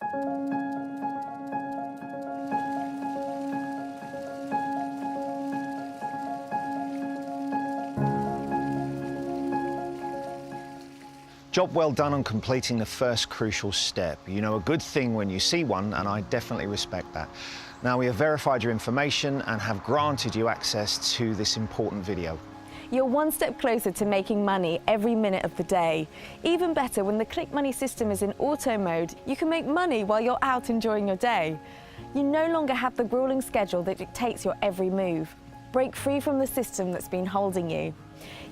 Job well done on completing the first crucial step. You know a good thing when you see one, and I definitely respect that. Now we have verified your information and have granted you access to this important video. You're one step closer to making money every minute of the day. Even better, when the Click Money system is in auto mode, you can make money while you're out enjoying your day. You no longer have the grueling schedule that dictates your every move. Break free from the system that's been holding you.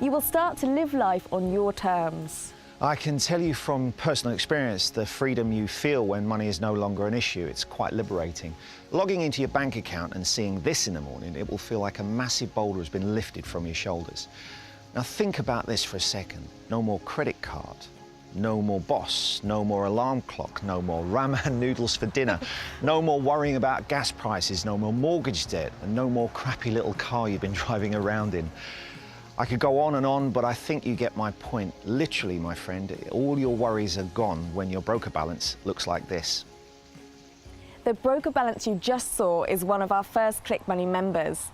You will start to live life on your terms. I can tell you from personal experience the freedom you feel when money is no longer an issue. It's quite liberating. Logging into your bank account and seeing this in the morning, it will feel like a massive boulder has been lifted from your shoulders. Now think about this for a second. No more credit card, no more boss, no more alarm clock, no more ramen noodles for dinner, no more worrying about gas prices, no more mortgage debt, and no more crappy little car you've been driving around in. I could go on, but I think you get my point. Literally, my friend, all your worries are gone when your broker balance looks like this. The broker balance you just saw is one of our first Click Money members.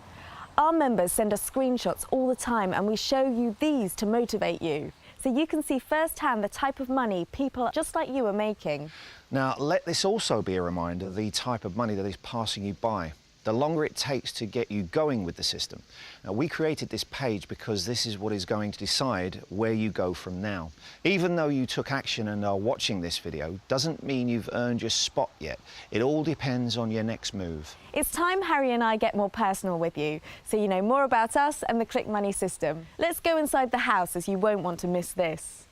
Our members send us screenshots all the time, and we show you these to motivate you, so you can see firsthand the type of money people just like you are making. Now, let this also be a reminder of the type of money that is passing you by. The longer it takes to get you going with the system. Now, we created this page because this is what is going to decide where you go from now. Even though you took action and are watching this video, doesn't mean you've earned your spot yet. It all depends on your next move. It's time Harry and I get more personal with you, so you know more about us and the Click Money system. Let's go inside the house, as you won't want to miss this.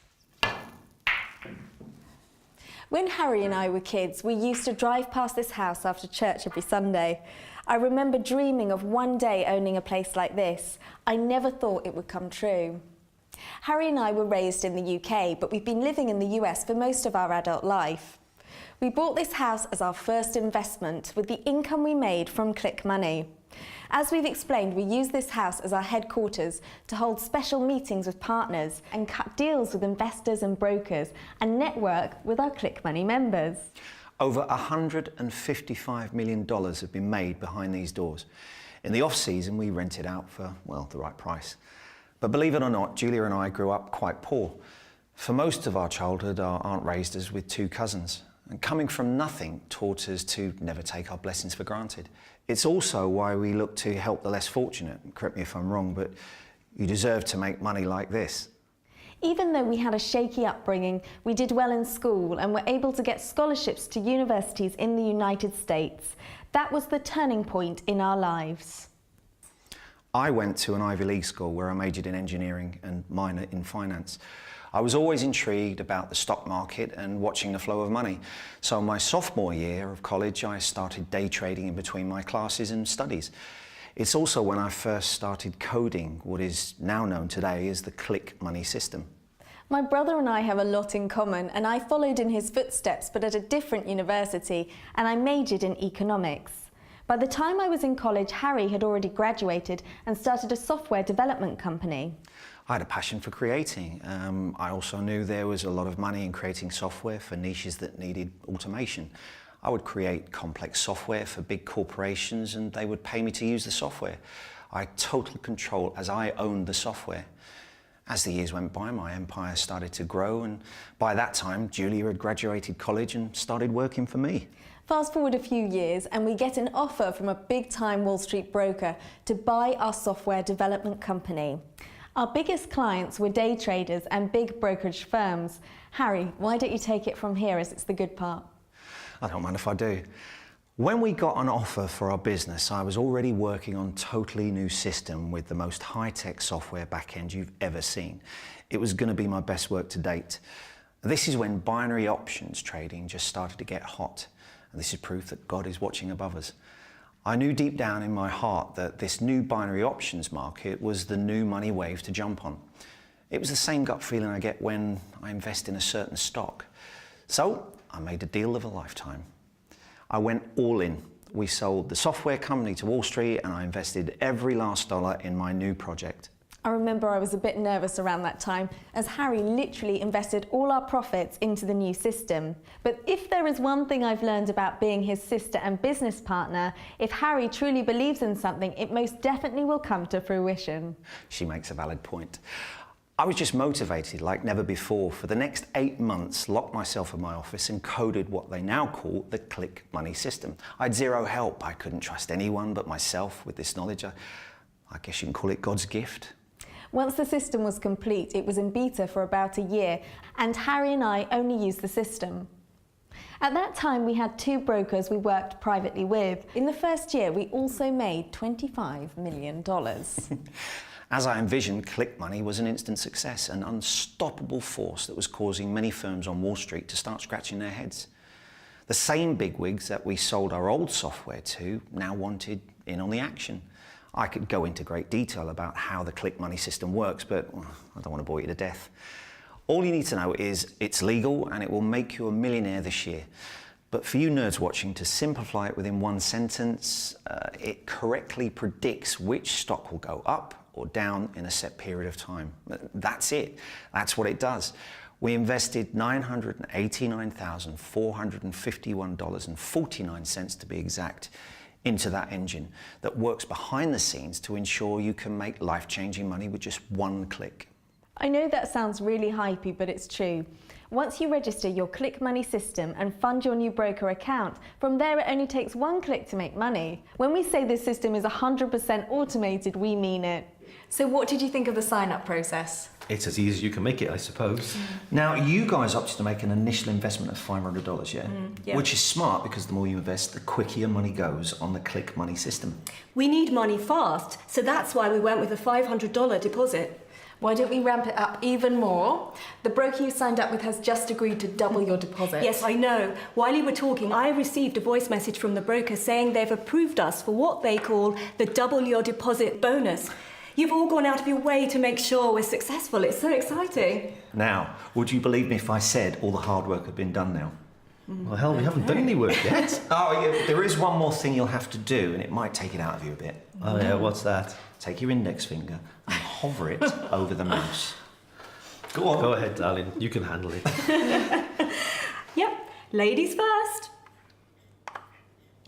When Harry and I were kids, we used to drive past this house after church every Sunday. I remember dreaming of one day owning a place like this. I never thought it would come true. Harry and I were raised in the UK, but we've been living in the US for most of our adult life. We bought this house as our first investment with the income we made from Click Money. As we've explained, we use this house as our headquarters to hold special meetings with partners and cut deals with investors and brokers and network with our Click Money members. Over $155 million have been made behind these doors. In the off-season, we rent it out for, well, the right price. But believe it or not, Julia and I grew up quite poor. For most of our childhood, our aunt raised us with two cousins. And coming from nothing taught us to never take our blessings for granted. It's also why we look to help the less fortunate. Correct me if I'm wrong, but you deserve to make money like this. Even though we had a shaky upbringing, we did well in school and were able to get scholarships to universities in the United States. That was the turning point in our lives. I went to an Ivy League school where I majored in engineering and minored in finance. I was always intrigued about the stock market and watching the flow of money. So my sophomore year of college, I started day trading in between my classes and studies. It's also when I first started coding what is now known today as the Click Money system. My brother and I have a lot in common, and I followed in his footsteps, but at a different university, and I majored in economics. By the time I was in college, Harry had already graduated and started a software development company. I had a passion for creating. I also knew there was a lot of money in creating software for niches that needed automation. I would create complex software for big corporations and they would pay me to use the software. I had total control as I owned the software. As the years went by, my empire started to grow, and by that time, Julia had graduated college and started working for me. Fast forward a few years and we get an offer from a big-time Wall Street broker to buy our software development company. Our biggest clients were day traders and big brokerage firms. Harry, why don't you take it from here, as it's the good part? I don't mind if I do. When we got an offer for our business, I was already working on a totally new system with the most high-tech software backend you've ever seen. It was going to be my best work to date. This is when binary options trading just started to get hot. And this is proof that God is watching above us. I knew deep down in my heart that this new binary options market was the new money wave to jump on. It was the same gut feeling I get when I invest in a certain stock. So I made a deal of a lifetime. I went all in. We sold the software company to Wall Street and I invested every last dollar in my new project. I remember I was a bit nervous around that time, as Harry literally invested all our profits into the new system. But if there is one thing I've learned about being his sister and business partner, if Harry truly believes in something, it most definitely will come to fruition. She makes a valid point. I was just motivated like never before. For the next 8 months, locked myself in my office and coded what they now call the Click Money system. I had zero help. I couldn't trust anyone but myself with this knowledge. I guess you can call it God's gift. Once the system was complete, it was in beta for about a year, and Harry and I only used the system. At that time, we had 2 brokers we worked privately with. In the first year, we also made $25 million. As I envisioned, Click Money was an instant success, an unstoppable force that was causing many firms on Wall Street to start scratching their heads. The same bigwigs that we sold our old software to now wanted in on the action. I could go into great detail about how the Click Money system works, but I don't want to bore you to death. All you need to know is it's legal and it will make you a millionaire this year. But for you nerds watching, to simplify it within one sentence, it correctly predicts which stock will go up or down in a set period of time. That's it. That's what it does. We invested $989,451.49 to be exact into that engine that works behind the scenes to ensure you can make life-changing money with just one click. I know that sounds really hypey, but it's true. Once you register your Click Money system and fund your new broker account, from there it only takes 1 click to make money. When we say this system is 100% automated, we mean it. So what did you think of the sign-up process? It's as easy as you can make it, I suppose. Now, you guys opted to make an initial investment of $500, yeah? Yeah. Which is smart because the more you invest, the quicker your money goes on the Click Money system. We need money fast, so that's why we went with a $500 deposit. Why don't we ramp it up even more? The broker you signed up with has just agreed to double your deposit. Yes, I know. While you were talking, I received a voice message from the broker saying they've approved us for what they call the double your deposit bonus. You've all gone out of your way to make sure we're successful. It's so exciting. Now, would you believe me if I said all the hard work had been done now? Well, hell, we haven't done any work yet. Oh, yeah, there is one more thing you'll have to do, and it might take it out of you a bit. Oh yeah, what's that? Take your index finger and hover it over the mouse. Go on. Go ahead, darling. You can handle it. Yep, ladies first.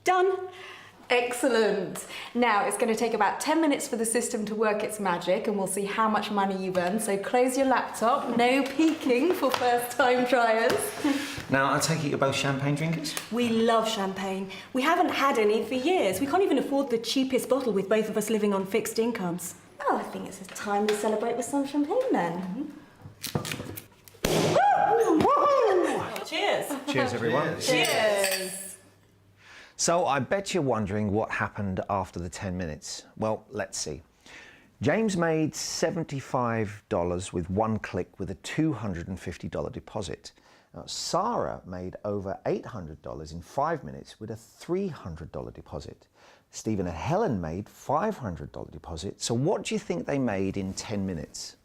Done. Excellent. Now it's going to take about 10 minutes for the system to work its magic, and we'll see how much money you've earned. So close your laptop. No peeking for first-time triers. Now, I take it you're both champagne drinkers? We love champagne. We haven't had any for years. We can't even afford the cheapest bottle with both of us living on fixed incomes. Oh, I think it's time to celebrate with some champagne then. Cheers. Cheers, everyone. Cheers. So I bet you're wondering what happened after the 10 minutes. Well, let's see. James made $75 with 1 click with a $250 deposit. Now, Sarah made over $800 in 5 minutes with a $300 deposit. Stephen and Helen made $500 deposit. So what do you think they made in 10 minutes?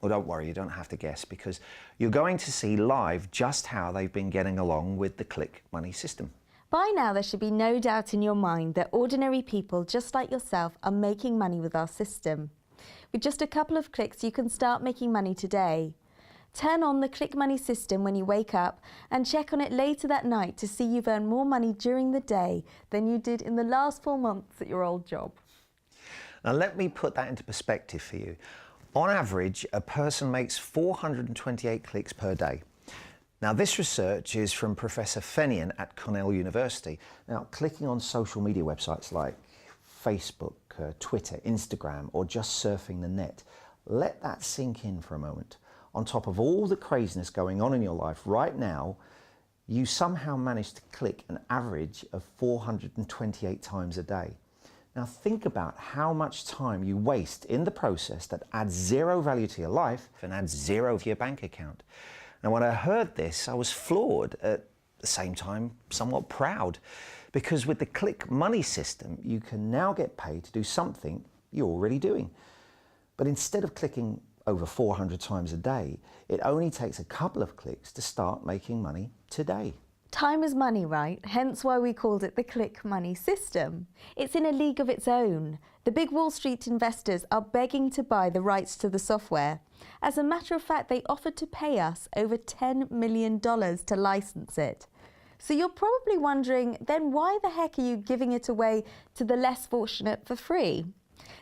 Well, don't worry, you don't have to guess, because you're going to see live just how they've been getting along with the Click Money system. By now, there should be no doubt in your mind that ordinary people just like yourself are making money with our system. With just a couple of clicks, you can start making money today. Turn on the Click Money system when you wake up and check on it later that night to see you've earned more money during the day than you did in the last 4 months at your old job. Now, let me put that into perspective for you. On average, a person makes 428 clicks per day. Now, this research is from Professor Fenian at Cornell University. Now, clicking on social media websites like Facebook, Twitter, Instagram, or just surfing the net, let that sink in for a moment. On top of all the craziness going on in your life right now, you somehow manage to click an average of 428 times a day. Now, think about how much time you waste in the process that adds zero value to your life and adds zero to your bank account. Now, when I heard this, I was floored, at the same time somewhat proud, because with the Click Money system, you can now get paid to do something you're already doing. But instead of clicking over 400 times a day, it only takes a couple of clicks to start making money today. Time is money, right? Hence why we called it the Click Money system. It's in a league of its own. The big Wall Street investors are begging to buy the rights to the software. As a matter of fact, they offered to pay us over $10 million to license it. So you're probably wondering, then why the heck are you giving it away to the less fortunate for free?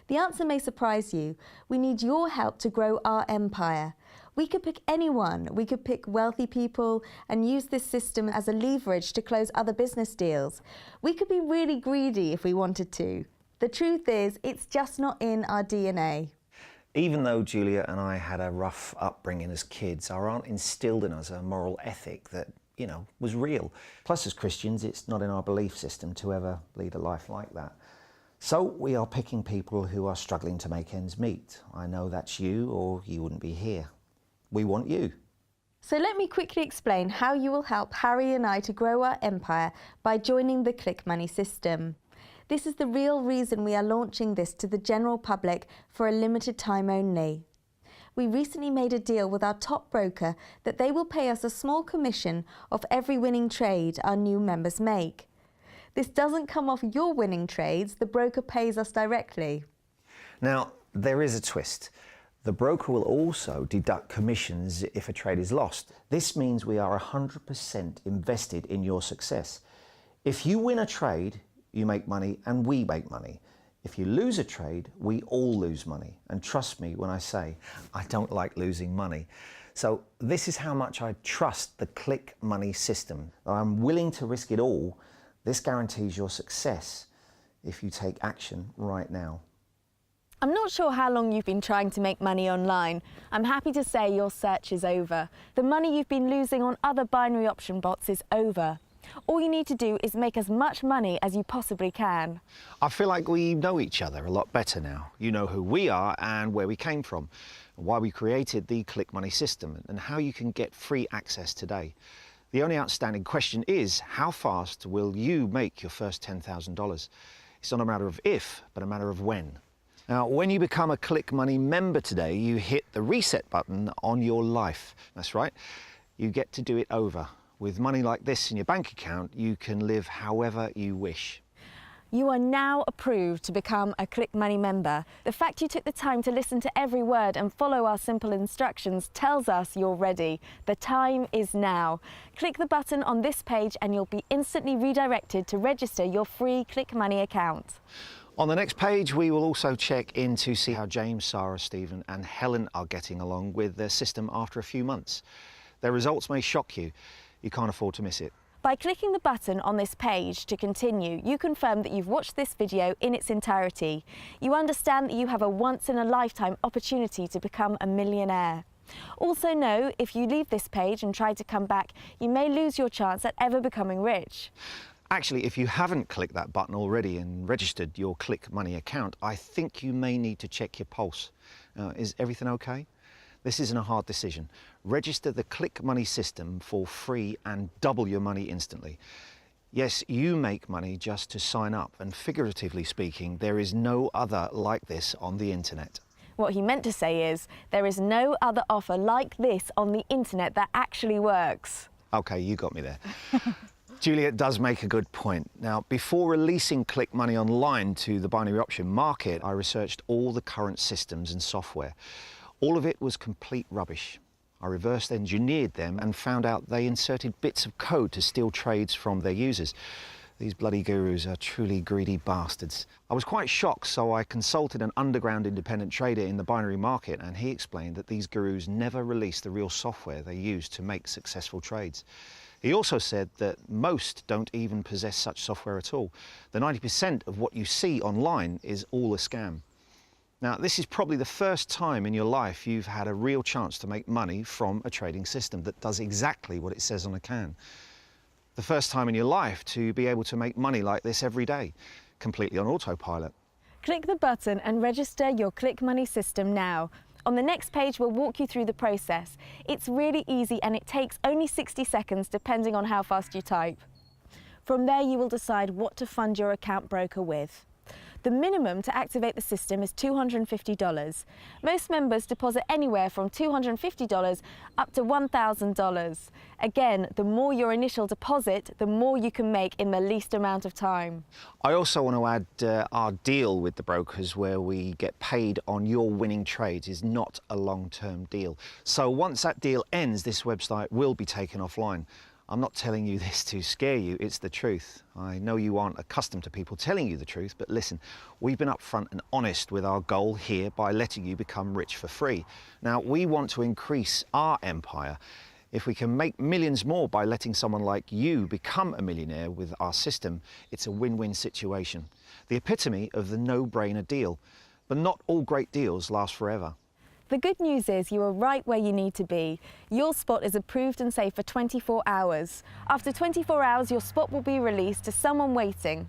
The answer may surprise you. We need your help to grow our empire. We could pick anyone. We could pick wealthy people and use this system as a leverage to close other business deals. We could be really greedy if we wanted to. The truth is, it's just not in our DNA. Even though Julia and I had a rough upbringing as kids, our aunt instilled in us a moral ethic that, was real. Plus, as Christians, it's not in our belief system to ever lead a life like that. So we are picking people who are struggling to make ends meet. I know that's you, or you wouldn't be here. We want you. So let me quickly explain how you will help Harry and I to grow our empire by joining the Click Money system. This is the real reason we are launching this to the general public for a limited time only. We recently made a deal with our top broker that they will pay us a small commission of every winning trade our new members make. This doesn't come off your winning trades, the broker pays us directly. Now, there is a twist. The broker will also deduct commissions if a trade is lost. This means we are 100% invested in your success. If you win a trade, you make money and we make money. If you lose a trade, we all lose money. And trust me when I say, I don't like losing money. So this is how much I trust the Click Money system. I'm willing to risk it all. This guarantees your success if you take action right now. I'm not sure how long you've been trying to make money online. I'm happy to say your search is over. The money you've been losing on other binary option bots is over. All you need to do is make as much money as you possibly can. I feel like we know each other a lot better now. You know who we are and where we came from, and why we created the Click Money system, and how you can get free access today. The only outstanding question is, how fast will you make your first $10,000? It's not a matter of if, but a matter of when. Now, when you become a Click Money member today, you hit the reset button on your life. That's right, you get to do it over. With money like this in your bank account, you can live however you wish. You are now approved to become a Click Money member. The fact you took the time to listen to every word and follow our simple instructions tells us you're ready. The time is now. Click the button on this page and you'll be instantly redirected to register your free Click Money account. On the next page, we will also check in to see how James, Sarah, Stephen and Helen are getting along with their system after a few months. Their results may shock you. You can't afford to miss it. By clicking the button on this page to continue, you confirm that you've watched this video in its entirety. You understand that you have a once-in-a-lifetime opportunity to become a millionaire. Also know, if you leave this page and try to come back, you may lose your chance at ever becoming rich. Actually, if you haven't clicked that button already and registered your Click Money account, I think you may need to check your pulse. Is everything okay? This isn't a hard decision. Register the Click Money system for free and double your money instantly. Yes, you make money just to sign up, and figuratively speaking, there is no other like this on the internet. What he meant to say is, there is no other offer like this on the internet that actually works. Okay, you got me there. Juliet does make a good point. Now, before releasing Click Money online to the binary option market, I researched all the current systems and software. All of it was complete rubbish. I reverse engineered them and found out they inserted bits of code to steal trades from their users. These bloody gurus are truly greedy bastards. I was quite shocked, so I consulted an underground independent trader in the binary market, and he explained that these gurus never release the real software they use to make successful trades. He also said that most don't even possess such software at all. The 90% of what you see online is all a scam. Now, this is probably the first time in your life you've had a real chance to make money from a trading system that does exactly what it says on a can. The first time in your life to be able to make money like this every day, completely on autopilot. Click the button and register your Click Money system now. On the next page, we'll walk you through the process. It's really easy and it takes only 60 seconds depending on how fast you type. From there, you will decide what to fund your account broker with. The minimum to activate the system is $250. Most members deposit anywhere from $250 up to $1,000. Again, the more your initial deposit, the more you can make in the least amount of time. I also want to add our deal with the brokers where we get paid on your winning trades is not a long-term deal. So once that deal ends, this website will be taken offline. I'm not telling you this to scare you, it's the truth. I know you aren't accustomed to people telling you the truth, but listen, we've been upfront and honest with our goal here by letting you become rich for free. Now, we want to increase our empire. If we can make millions more by letting someone like you become a millionaire with our system, it's a win-win situation. The epitome of the no-brainer deal. But not all great deals last forever. The good news is you are right where you need to be. Your spot is approved and safe for 24 hours. After 24 hours, your spot will be released to someone waiting.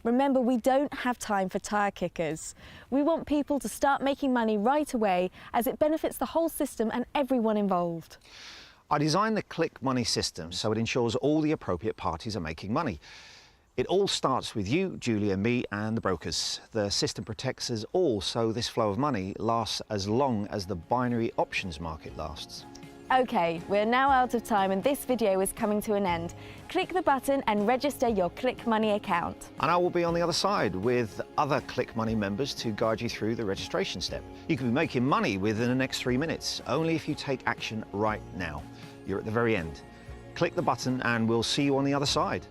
Remember, we don't have time for tire kickers. We want people to start making money right away as it benefits the whole system and everyone involved. I designed the Click Money system so it ensures all the appropriate parties are making money. It all starts with you, Julia, me and the brokers. The system protects us all so this flow of money lasts as long as the binary options market lasts. Okay, we're now out of time and this video is coming to an end. Click the button and register your Click Money account. And I will be on the other side with other Click Money members to guide you through the registration step. You can be making money within the next 3 minutes, only if you take action right now. You're at the very end. Click the button and we'll see you on the other side.